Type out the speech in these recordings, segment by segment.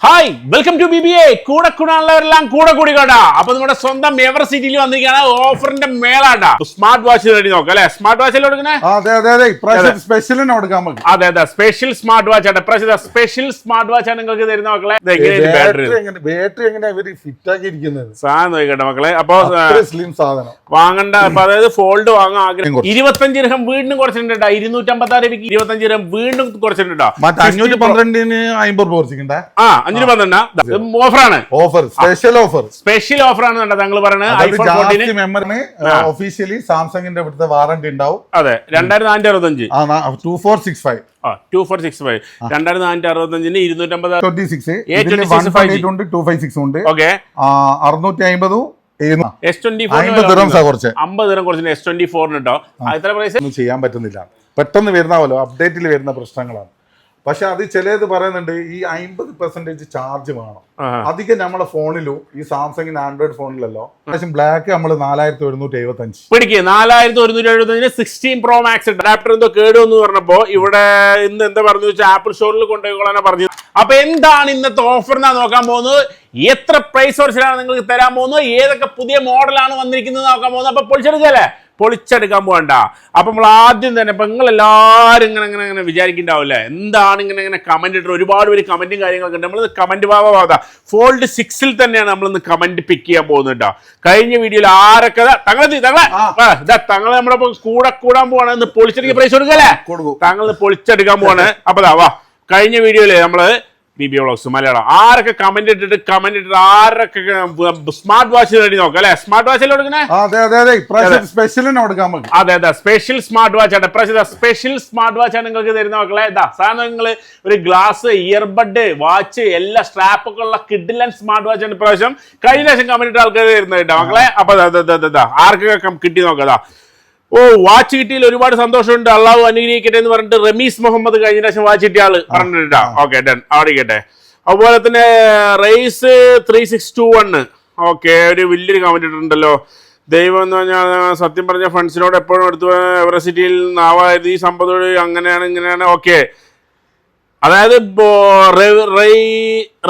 Hi welcome to BBA കൂടെ കൂടാനുള്ളവരെല്ലാം കൂടെ കൂടി കേട്ടാ. അപ്പൊ നമ്മുടെ സ്വന്തം എവർ സിറ്റിയിൽ വന്നിരിക്കുകയാണ് ഓഫറിന്റെ മേളാട്ടാ. സ്മാർട്ട് വാച്ച് റെഡി നോക്കാം അല്ലെ? സ്മാർട്ട് വാച്ച് അല്ലേ കൊടുക്കുന്നത്? അതെ അതെ സ്പെഷ്യൽ സ്മാർട്ട് വാച്ച് ആണ്. ഇപ്രാവശ്യം സ്പെഷ്യൽ സ്മാർട്ട് വാച്ച് ആണ് നിങ്ങൾക്ക് തരുന്ന മക്കളെ. സാധനം നോക്കട്ടെ മക്കളെ. അപ്പൊ വാങ്ങണ്ട. അപ്പൊ അതായത് ഫോൾഡ് വാങ്ങാൻ ആഗ്രഹം 25 രൂപ വീണ്ടും കുറച്ചിട്ടുണ്ട്. 256 രൂപയ്ക്ക് 25 രൂപ വീണ്ടും കുറച്ചിട്ടുണ്ട്. 512 ഓഫറാണ്. സ്പെഷ്യൽ ഓഫറാണ് താങ്കൾ പറയുന്നത്. ഒഫീഷ്യലി സാംസങ്ങിന്റെ ഇവിടുത്തെ വാറന്റി ഉണ്ടാവും. അതെ 2465 2465 2465 250 256 ഉണ്ട്. ഓക്കെ 650 S24 കേട്ടോ. എത്ര പ്രൈസ് ചെയ്യാൻ പറ്റുന്നില്ല. പെട്ടെന്ന് വരുന്നാവല്ലോ, അപ്ഡേറ്റിൽ വരുന്ന പ്രശ്നങ്ങളാണ്. പക്ഷെ അത് ചിലത് പറയുന്നുണ്ട് ഈ 50% ചാർജ് വേണം. അധികം നമ്മളെ ഫോണിലും ഈ സാംസങ്ങിന് ആൻഡ്രോയിഡ് ഫോണിലല്ലോ ബ്ലാക്ക് നമ്മൾ 4175 പിടിക്കുക. 4175 16 Pro Max അഡാപ്റ്റർ എന്തോ കേടുവെന്ന് പറഞ്ഞപ്പോ ഇവിടെ ഇന്ന് എന്താ പറഞ്ഞു വെച്ചാൽ ആപ്പിൾ സ്റ്റോറിൽ കൊണ്ടുപോയിക്കോളാനാ പറഞ്ഞു. അപ്പൊ എന്താണ് ഇന്നത്തെ ഓഫർ എന്നാ നോക്കാൻ പോകുന്നത്. എത്ര പ്രൈസ് ഓർച്ചിലാണ് നിങ്ങൾക്ക് തരാൻ പോകുന്നത്, ഏതൊക്കെ പുതിയ മോഡലാണ് വന്നിരിക്കുന്നത് നോക്കാൻ പോകുന്നത്. അപ്പൊ പൊളിച്ചെടുക്കാൻ പോകണ്ട. അപ്പൊ നമ്മൾ ആദ്യം തന്നെ ഇപ്പൊ നിങ്ങൾ എല്ലാവരും ഇങ്ങനെ വിചാരിക്കണ്ടാവില്ലേ എന്താണ് ഇങ്ങനെ കമന്റ് ഇട്ട് ഒരുപാട് പേര് കമന്റും കാര്യങ്ങളൊക്കെ ഉണ്ട്. നമ്മൾ കമന്റ് ഭാഗമാകാം. ഫോൾഡ് 6 തന്നെയാണ് നമ്മളിന്ന് കമന്റ് പിക്ക് ചെയ്യാൻ പോകുന്നത് കേട്ടോ. കഴിഞ്ഞ വീഡിയോയിൽ ആരൊക്കെ തങ്ങളെ നമ്മുടെ കൂടെ കൂടാൻ പോവാണ്. പൊളിച്ചെടുക്കാൻ പ്രൈസ് കൊടുക്കല്ലേ? താങ്കൾ പൊളിച്ചെടുക്കാൻ പോവാണ്. അപ്പൊ വാ കഴിഞ്ഞ വീഡിയോയില് നമ്മള് BBA വ്ളോഗ്സ് മലയാളം ആരൊക്കെ കമന്റ് ഇട്ടിട്ട് ആരൊക്കെ സ്മാർട്ട് വാച്ച് റെഡി നോക്കാം അല്ലെ? സ്മാർട്ട് വാച്ച് അല്ലേ കൊടുക്കുന്നത്? അതെ അതെ സ്പെഷ്യൽ സ്മാർട്ട് വാച്ച് ആണ്. ഇപ്രാവശ്യം സ്പെഷ്യൽ സ്മാർട്ട് വാച്ച് ആണ് നിങ്ങൾക്ക് തരുന്ന മക്കളെ. സാധനം നിങ്ങൾ ഒരു ഗ്ലാസ്, ഇയർബഡ്, വാച്ച് എല്ലാ സ്ട്രാപ്പൊക്കെ ഉള്ള കിഡിലൻ സ്മാർട്ട് വാച്ച് ആണ് ഇപ്രാവശ്യം. കഴിഞ്ഞ പ്രാവശ്യം കമന്റ് ഇട്ട ആൾക്കാർ തരുന്നത് കേട്ടോ മക്കളെ. അപ്പൊ ആർക്കൊക്കെ കിട്ടി നോക്കാം. ഓ വാച്ച് കിട്ടിയിൽ ഒരുപാട് സന്തോഷമുണ്ട്, അള്ളാഹു അനുഗ്രഹിക്കട്ടെ എന്ന് പറഞ്ഞിട്ട് റമീസ് മുഹമ്മദ് കഴിഞ്ഞ പ്രാവശ്യം വാച്ച് കിട്ടിയ ആള് പറഞ്ഞിട്ടാ. ഓക്കെ ഡൺ, അവിടെ ഇരിക്കട്ടെ. അതുപോലെ തന്നെ റേസ് 3621 ഓക്കെ ഒരു വലിയൊരു കമന്റ് ഇട്ടിട്ടുണ്ടല്ലോ. ദൈവം എന്ന് പറഞ്ഞാൽ സത്യം പറഞ്ഞ ഫ്രണ്ട്സിനോട് എപ്പോഴും എടുത്തു എവറസിറ്റിയിൽ നാവായത് ഈ സമ്പത്തോട് അങ്ങനെയാണ് ഇങ്ങനെയാണ്. ഓക്കെ അതായത്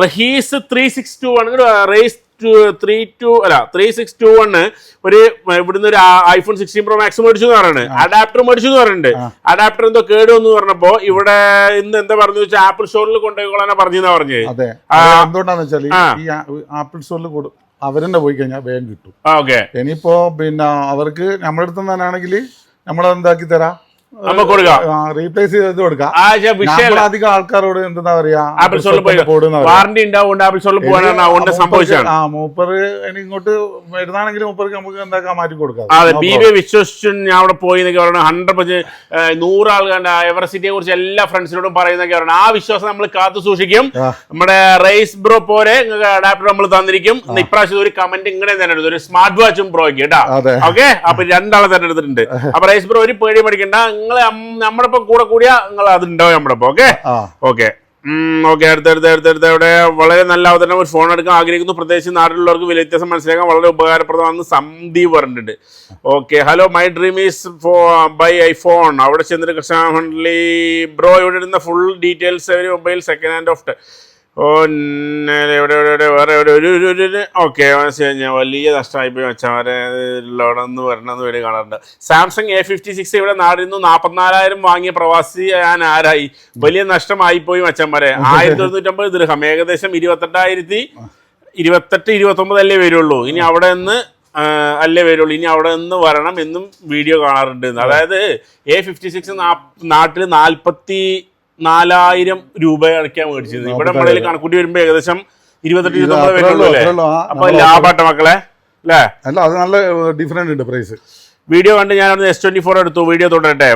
റഹീസ് 361 റേസ് 3621 ഒരു ഇവിടുന്ന് ഒരു iPhone 16 Pro Max മേടിച്ചു എന്ന് പറയുന്നത്. അഡാപ്റ്റർ മേടിച്ചു എന്ന് പറയുന്നുണ്ട്. അഡാപ്റ്റർ എന്തോ കേടുവെന്ന് പറഞ്ഞപ്പോ ഇവിടെ ഇന്ന് എന്താ പറഞ്ഞു വെച്ചാൽ ആപ്പിൾ സ്റ്റോറിൽ കൊണ്ടുപോയിക്കോളാനാ പറഞ്ഞത്. അതെ എന്തുകൊണ്ടാന്ന് വെച്ചാൽ ഈ ആപ്പിൾ സ്റ്റോറിൽ അവരെന്നെ പോയി കഴിഞ്ഞാൽ വേഗം കിട്ടും. ഓക്കെ ഇനിയിപ്പോ പിന്നെ അവർക്ക് നമ്മുടെ അടുത്ത് തന്നെയാണെങ്കിൽ നമ്മളെന്താക്കി തരാം, റീപ്ലേസ് ചെയ്ത് കൊടുക്കാം. അധികം ആൾക്കാരോട് എന്താ പറയാ ആപ്പിൾ സ്റ്റോറിൽ വാറന്റി ഉണ്ടാവും. ആപ്പിൾ സ്റ്റോറിൽ പോകാനാണ് സംഭവിച്ചത്. മൂപ്പര് ഇനി ഇങ്ങോട്ട് വരുന്നാണെങ്കിൽ മൂപ്പർക്ക് നമുക്ക് എന്താക്കാൻ മാറ്റി കൊടുക്കാം. അതെ BBA വിശ്വസിച്ചു ഞാൻ അവിടെ പോയി എന്നൊക്കെ പറയണം. 100% 100 ആൾക്കാരുടെ എവറസിറ്റിയെ കുറിച്ച് എല്ലാ ഫ്രണ്ട്സിനോടും പറയുന്നൊക്കെ പറയണം. ആ വിശ്വാസം നമ്മൾ കാത്തു സൂക്ഷിക്കും. നമ്മുടെ റേസ് ബ്രോ പോരെ അഡാപ്റ്റർ നമ്മൾ തന്നിരിക്കും. ഇപ്രാവശ്യം ഒരു കമന്റ് ഇങ്ങനെ തന്നെ എടുത്തു, ഒരു സ്മാർട്ട് വാച്ചും ബ്രോയ്ക്ക് കേട്ടാ. ഓക്കെ അപ്പൊ രണ്ടാളെ തന്നെ എടുത്തിട്ടുണ്ട്. അപ്പൊ റേസ് ബ്രോ ഒരു പേടി പഠിക്കണ്ട, നിങ്ങൾ നമ്മളിപ്പോ കൂടെ കൂടിയാ നിങ്ങൾ അതുണ്ടാവും നമ്മുടെ. ഓക്കെ ഓക്കെ ഓക്കെ അടുത്തടുത്ത് ഇവിടെ വളരെ നല്ല അവതരണം. ഒരു ഫോൺ എടുക്കാൻ ആഗ്രഹിക്കുന്നു, പ്രത്യേകിച്ച് നാട്ടിലുള്ളവർക്ക് വില വ്യത്യാസം മനസ്സിലാക്കാൻ വളരെ ഉപകാരപ്രദമാണെന്ന് സന്ദീപ് പറഞ്ഞിട്ടുണ്ട്. Okay hello my dream is buy iPhone. അവിടെ ചെന്നിട്ട് കൃഷ്ണ ബ്രോ ഇവിടെ ഇടുന്ന full details mobile second hand of വേറെ ഓക്കെ മനസ്സിലായി. ഞാൻ വലിയ നഷ്ടമായിപ്പോയി മച്ചമാരെ ലോണെന്ന് വരണമെന്ന് വേണ്ടി കാണാറുണ്ട്. സാംസങ് A56 ഇവിടെ നാടിന്ന് 44,000 വാങ്ങിയ പ്രവാസി ഞാൻ ആരായി? വലിയ നഷ്ടമായിപ്പോയി മച്ചന്മാരെ. 1150 ദിർഹം ഏകദേശം 28,29 അല്ലേ വരുള്ളൂ. ഇനി അവിടെ നിന്ന് ഇനി അവിടെ നിന്ന് വരണം എന്നും വീഡിയോ കാണാറുണ്ട്. അതായത് A56 നാട്ടിൽ 44,000 രൂപ അടയ്ക്കാൻ മേടിച്ചത്. ഇവിടെ നമ്മുടെ കണക്കൂട്ടി വരുമ്പോ ഏകദേശം 28-29 വരുള്ളൂ അല്ലേ? അപ്പൊ ലാഭാട്ട മക്കളെ അല്ലേ? അല്ല അത് നല്ല ഡിഫറൻറ്റ് ഉണ്ട് പ്രൈസ്. വീഡിയോ കണ്ട് ഞാൻ അവിടെ S24 എടുത്തു. വീഡിയോ തുടരട്ടെ.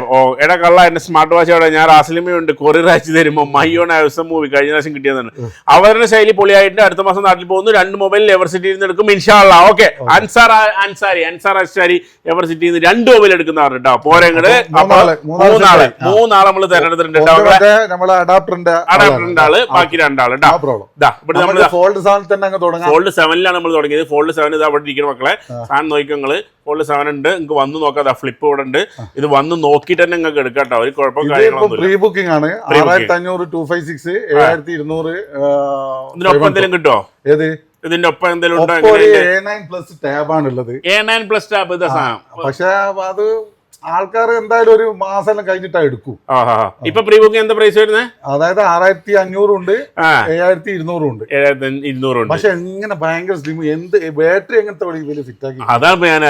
എടാ കള്ള എന്റെ സ്മാർട്ട് വാച്ച് അവിടെ ഞാൻ റാസ്ലിമയുണ്ട് കൊറിയർ അയച്ചു തരുമ്പോ മൈയോൺ ആവശ്യം മൂവി കഴിഞ്ഞ പ്രാവശ്യം കിട്ടിയതാണ്. അവരുടെ ശൈലി പൊളിയായിട്ട് അടുത്ത മാസം നാട്ടിൽ പോകുന്നു. 2 മൊബൈൽ എവർസിറ്റിയിൽ നിന്ന് എടുക്കും ഇൻഷാള്ള. ഓക്കെ അൻസാരി എവർസിറ്റിയിൽ നിന്ന് 2 മൊബൈൽ എടുക്കുന്നവർ കേട്ടോ. പോരെങ്ങട് മൂന്നാളെ നമ്മൾ തെരഞ്ഞെടുത്തിട്ടുണ്ട്. അഡാപ്റ്ററിന്റെ ആള് ബാക്കി 2 ആള് കേട്ടോ. ഫോൾഡ് 7 നമ്മൾ തുടങ്ങിയത്. ഫോൾഡ് 7 ഇത് അവിടെ ഇരിക്കുന്ന മക്കളെ സാധനം നോക്കിങ്ങള്. ഫോൾഡ് 7 ഉണ്ട്. നിങ്ങൾക്ക് വന്ന് നോക്കാം. ഫ്ലിപ്പ് ഇവിടെ ഉണ്ട്. ഇത് വന്ന് നോക്കിയിട്ട് തന്നെ നിങ്ങൾക്ക് എടുക്കാം കേട്ടോ. ഒരു കുഴപ്പം കാര്യങ്ങളൊന്നും പ്രീ ബുക്കിംഗ് ആണ്. 6500 256 7200 ഇതിനൊപ്പം എന്തെങ്കിലും കിട്ടുമോ? ഏത് ഇതിന്റെ ഒപ്പം എന്തെങ്കിലും ഉണ്ടോ? A9 പ്ലസ് ടാബ് ആണുള്ളത്. A9 പ്ലസ് ടാബ് ഇതാ സാധനം. പക്ഷെ അത് ആൾക്കാർ എന്തായാലും ഒരു മാസം എല്ലാം കഴിഞ്ഞിട്ടാ എടുക്കൂ. ഇപ്പൊ പ്രീ ബുക്കിംഗ് എന്താ പ്രൈസ് വരുന്നത്? അതായത് 6500 ഉണ്ട്, 7200 ഉണ്ട്, 7200 ഉണ്ട്. പക്ഷെ എങ്ങനെ ഭയങ്കര സ്ലിം, എന്ത് ബാറ്ററി എങ്ങനത്തെ വലിയ ഫിറ്റ് ആക്കി. അതാണ് ഞാൻ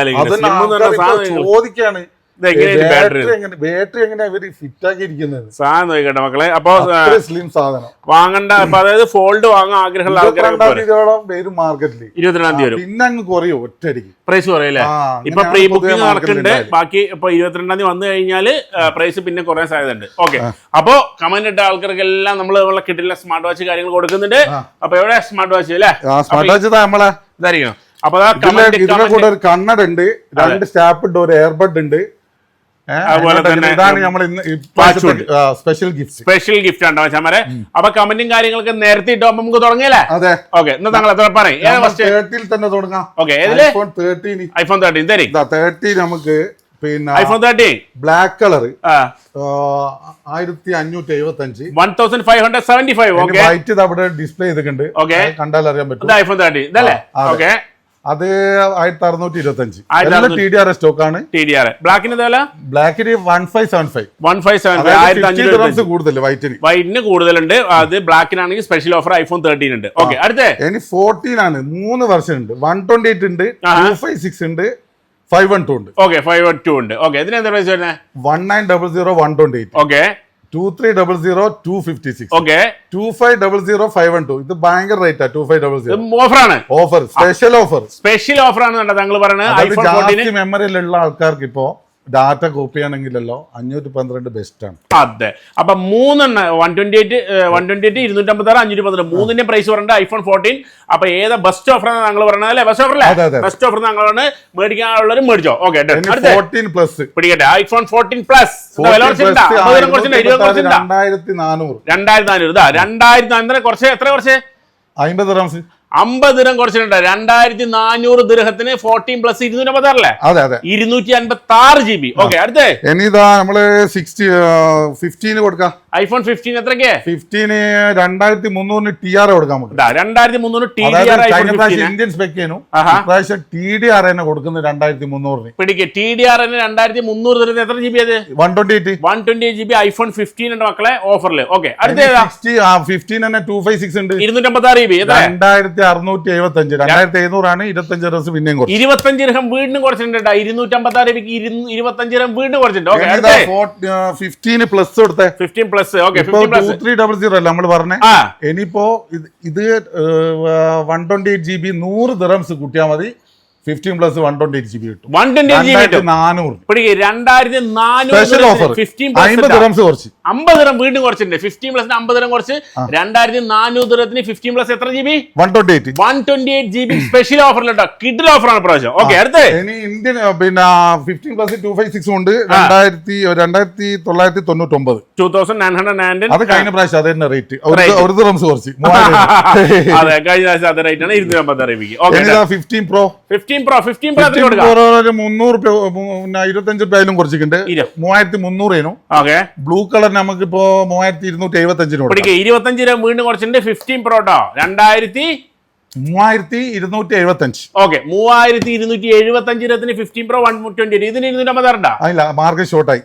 ചോദിക്കാണ് ബാറ്ററി എങ്ങനെ ഇവര് ഫിറ്റ് ആക്കിയിരിക്കുന്നത്. സാധനം നോക്കട്ടെ മക്കളെ. അപ്പൊ സ്ലിം സാധനം വാങ്ങണ്ട. അപ്പൊ അതായത് ഫോൾഡ് വാങ്ങാൻ ആഗ്രഹമുള്ള ആൾക്കാരോളം വരും മാർക്കറ്റിൽ. 22-ാം തീയതി വരും. പിന്നെ അങ്ങ് കുറയോ ഒറ്റയടിക്ക് പ്രൈസ് കുറയല്ലേ? ഇപ്പൊ പ്രീ ബുക്കിംഗ് നടക്കുന്നുണ്ട്. ബാക്കി ഇപ്പൊ 22-ാം തീയതി വന്നു കഴിഞ്ഞാല് പ്രൈസ് പിന്നെ കുറയാൻ സാധ്യത ഉണ്ട്. ഓക്കെ, അപ്പൊ കമന്റ് ഇട്ട ആൾക്കാർക്കെല്ലാം നമ്മൾ കിട്ടില്ല സ്മാർട്ട് വാച്ച് കാര്യങ്ങൾ കൊടുക്കുന്നുണ്ട്. അപ്പൊ എവിടെ സ്മാർട്ട് വാച്ച് അല്ലേ? സ്മാർട്ട് വാച്ച് നമ്മളെ ഇതായിരിക്കണം. അപ്പൊ ഇതിനെ കൂടെ ഒരു കണ്ണട ഉണ്ട്, 2 സ്റ്റാപ്പ് ഉണ്ട്, ഒരു എയർബഡ് ഉണ്ട്. അതുപോലെ തന്നെ ഇതാണ് നമ്മൾ സ്പെഷ്യൽ ഗിഫ്റ്റ് ആണ് മച്ചാമാരെ. അപ്പൊ കമന്റും കാര്യങ്ങളൊക്കെ നേരത്തെ ഇട്ടോ നമുക്ക് തുടങ്ങിയല്ലേ? അതെ. ഓക്കെ, എന്നാ താങ്കൾ എത്ര പറയും? 30 തന്നെ തുടങ്ങാം. ഓക്കെ, iPhone 13 30 നമുക്ക് പിന്നെ iPhone 13 black colour 1575 1575. Okay, white അവിടെ ഡിസ്പ്ലേ ചെയ്തിട്ടുണ്ട്. ഓക്കെ, കണ്ടാൽ അറിയാൻ പറ്റും. iPhone 13 ഇതല്ലേ? ഓക്കെ, അത് 1625 TDR സ്റ്റോക്ക് ആണ്. TDR ബ്ലാക്കിന് ബ്ലാക്കിന് 1575 കൂടുതൽ, വൈറ്റിന് കൂടുതലുണ്ട്. അത് ബ്ലാക്കിനാണെങ്കിൽ സ്പെഷ്യൽ ഓഫർ iPhone 13 ഉണ്ട്. ഓക്കെ, അടുത്ത ഇനി 14 ആണ്. 3 വെർഷൻ ഉണ്ട്. 128 ഉണ്ട്, 256 ഉണ്ട്, 512 ഉണ്ട്. ഓക്കെ, 512 ഉണ്ട്. ഓക്കെ, ഇതിനെന്താ പ്രൈസ് വരുന്നത്? 1900 128. ഓക്കെ, 2300 256. ഓക്കെ, 2500 512. ഇത് ഭയങ്കര റേറ്റാ. 2500 ഓഫറാണ്. ഓഫർ സ്പെഷ്യൽ ഓഫർ ആണ് താങ്കൾ പറയുന്നത്. മെമ്മറിയിലുള്ള ആൾക്കാർക്ക് ഇപ്പോ ഡാറ്റ കോപ്പി ചെയ്യണമെങ്കിലല്ലോ 512 ബെസ്റ്റ് ആണ്. അതെ. അപ്പൊ 3 128 256 512 3ന്റെ പ്രൈസ് പറഞ്ഞിട്ട് iPhone 14. അപ്പൊ ഏതാ ബെസ്റ്റ് ഓഫർ ആണ് താങ്കൾ പറയുന്നത് അല്ലേ? ബെസ്റ്റ് ഓഫർ അല്ലേ? ബെസ്റ്റ് ഓഫർ താങ്കളാണ്. മേടിക്കാനുള്ളവരും മേടിച്ചോ. ഓക്കെ, 14 പ്ലസ് പിടിക്കട്ടെ. iPhone 14 plus 2400. 2400 കുറച്ച് എത്ര കുറച്ച് 50 റംസ് 50 ദിർഹം കുറച്ചിട്ടുണ്ട്. 2400 ദിർഹത്തിന് 14 പ്ലസ് 256 അല്ലേ? 256 GB. ഓക്കെ, അടുത്ത ഇനിതാ നമ്മള് 15 കൊടുക്കാം. iPhone 15 എത്രക്ക്? 15 2300 TR കൊടുക്കാം. 2300 TDR ഇന്ത്യൻ സ്പെക് ഇപ്രാവശ്യം TDR തന്നെ കൊടുക്കുന്നത് 2300. പിടിക്ക്. TDR 2300 തരുന്നത് എത്ര GB അത്? 128 GB iPhone 15 ഉണ്ട് മക്കളെ ഓഫറിൽ. ഓക്കെ, അടുത്ത 15 തന്നെ 256 ഉണ്ട്, 256 GB. 2675. 2700 ആണ്. 25 റംസ് പിന്നെയും 25 ദിർഹം വീണ്ടും കുറച്ചിട്ടുണ്ട്. 256 രൂപയ്ക്ക് 25 ദിർഹം വീണ്ടും കുറച്ചിട്ടുണ്ട്. ഓക്കെ, 15 പ്ലസ് കൊടുത്തേ. 15 പ്ലസ്. ഓക്കെ, 2300 അല്ല നമ്മൾ പറഞ്ഞേ. ഇനിയിപ്പോ ഇത് 128 GB 100 ദിർഹംസ് കൂട്ടിയാൽ മതി. 15 പ്ലസ് 128 GB കിട്ടും. 2400. 2400 50 ദിർഹംസ് കുറച്ച് 50 ദിർഹം വീണ്ടും കുറച്ചിട്ടുണ്ട്. 15 പ്ലസ് 50 ദിർഹം കുറച്ച് 2400 ദിർഹത്തിന് 15 പ്ലസ് എത്ര GB? 128 GB സ്പെഷ്യൽ ഓഫറിലുണ്ടോ? കിഡിൽ ഓഫറാണ് പ്രാവശ്യം. ഓക്കെ, അടുത്ത ഇനി ഇന്ത്യൻ പിന്നെ 15 പ്ലസ് 256 ഉണ്ട് 2999. 2999. അത് കഴിഞ്ഞ പ്രാവശ്യം അത് തന്നെ റേറ്റ്. ഒരു ദിർഹംസ് കുറച്ച്. അതെ, കഴിഞ്ഞ പ്രാവശ്യം അതേ റേറ്റ് ആണ്. 256 ഓക്കെ, 15 Pro 300 25 രൂപയിലും കുറച്ചിട്ടുണ്ട്. 3300. ബ്ലൂ കളർ നമുക്ക് ഇപ്പോ 3275. 25 രൂപ വീണ്ടും കുറച്ചിട്ടുണ്ട്. 15 Pro 3275. ഓക്കെ, 3275 രൂപത്തിന് 15 Pro 128. ഇതിന് 256 അല്ല, മാർക്കറ്റ് ഷോർട്ടായി.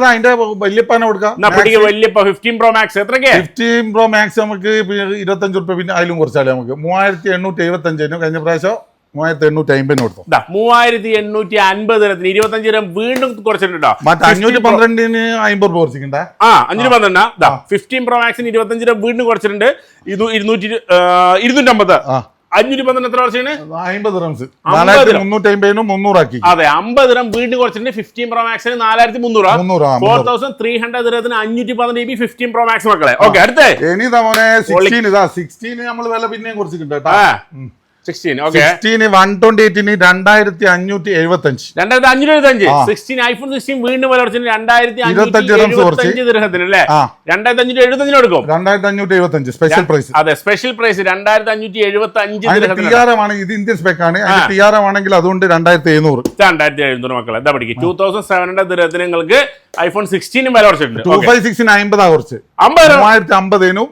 അതിന്റെ വലിയപ്പാന കൊടുക്കാം. 15 Pro Max എത്രയ്ക്ക്? 15 Pro Max നമുക്ക് 25 രൂപ പിന്നെ അതിലും കുറച്ചാലേ നമുക്ക് 3875. കഴിഞ്ഞ പ്രാവശ്യം 3850 കൊടുത്തു. 3850 25 രൂപ വീണ്ടും കുറച്ചിട്ടുണ്ടോ? 512 50 രൂപ കുറച്ചിട്ടുണ്ടേ. 512. 15 Pro Max 25 രൂപ വീണ്ടും കുറച്ചിട്ടുണ്ട്. 250 512 എത്ര കുറച്ചാണ്? 50 റംസ് 4350 300 ആക്കി. അതെ, 50 രൂപ വീണ്ടും കുറച്ചിട്ടുണ്ട്. 15 Pro Max 4300. 4300 ദിർഹത്തിന് 512 GB 15 Pro Max മക്കളെ. ഓക്കെ, അടുത്ത 16 നമ്മൾ വില പിന്നെയും കുറച്ചിട്ടുണ്ട് കേട്ടോ. 16 ഓക്കെ 16 128 2575 2575 16 ഐഫോൺ 16 വീണ്ടും വില കുറച്ചിട്ട് 2575 ദിർഹത്തിന് അല്ലേ 2575 കൊടുക്കും 2575 സ്പെഷ്യൽ പ്രൈസ്. അതെ സ്പെഷ്യൽ പ്രൈസ് 2575 ആണ്. ഇത് ഇന്ത്യൻ സ്പെക് ആണ്. TRM ആണെങ്കിൽ അതുകൊണ്ട് 2700 മക്കളെ എന്താ പഠിക്കും 2700 ദിർഹത്തിന് നിങ്ങൾക്ക് ഐഫോൺ 16 വില കുറച്ചിട്ടുണ്ട് 256 50 കുറച്ച് 3050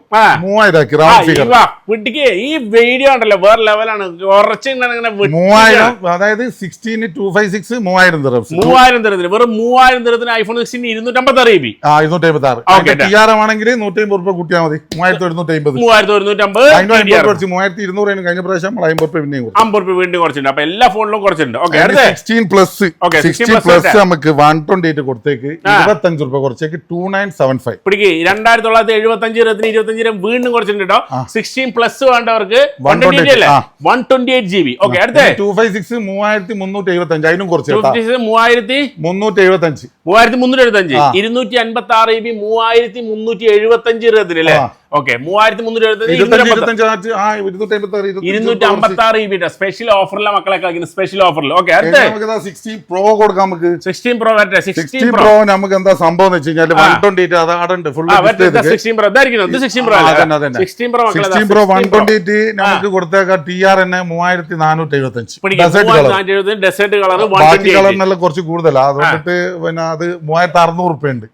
വിട്ടിക്ക് ഈ വീഡിയോ ഉണ്ടല്ലോ വേറെ ലെവലാണ്. കുറച്ച് 3000 അതായത് 16 256 3000 ദിർഹത്തിന് വെറും 3000 ദിർഹത്തിന് ഐഫോൺ 16 256 GB 256 TRM ആണെങ്കിൽ 150 രൂപ കൂട്ടിയാൽ മതി 3150 3250 കഴിഞ്ഞ പ്രാവശ്യം 50 രൂപ വീണ്ടും കുറച്ചിട്ടുണ്ട്. അപ്പൊ എല്ലാ ഫോണിലും കുറച്ചിട്ടുണ്ട്. 16 പ്ലസ് നമുക്ക് 128 കൊടുത്തേക്ക് 25 രൂപ കുറച്ചേക്ക് 2975 പിടിക്ക് 2975 25 വീണ്ടും കുറച്ചിട്ടുണ്ട് കേട്ടോ. 16 പ്ലസ് വേണ്ടവർക്ക് 128 GB. ഓക്കെ അടുത്ത 256 3375 അതിനും കുറച്ച് 3375 256 GB 3375 രൂപത്തിന് അല്ലേ. ഓക്കെ 256 GB സ്പെഷ്യൽ ഓഫറിലെ മക്കളെ കളിക്കുന്ന സ്പെഷ്യൽ ഓഫറിൽ. ഓക്കെ അടുത്ത 16 പ്രോ കൊടുക്കാം നമുക്ക്. 16 പ്രോ 16 പ്രോ നമുക്ക് എന്താ സംഭവം എന്ന് വെച്ച് കഴിഞ്ഞാൽ 128 അതാണ് ഫുൾ 16 പ്രോ ഇതായിരിക്കും. 16 പ്രോ 16 പ്രോ 128 നമുക്ക് കൊടുത്തേക്കാം. TRN 3475 ഡെസേർട്ട് കളർ ബാക്കി കളറിനെല്ലാം കുറച്ച് കൂടുതലാണ്. അതുകൊണ്ടിട്ട് പിന്നെ അത് 3600 രൂപ ഉണ്ട്.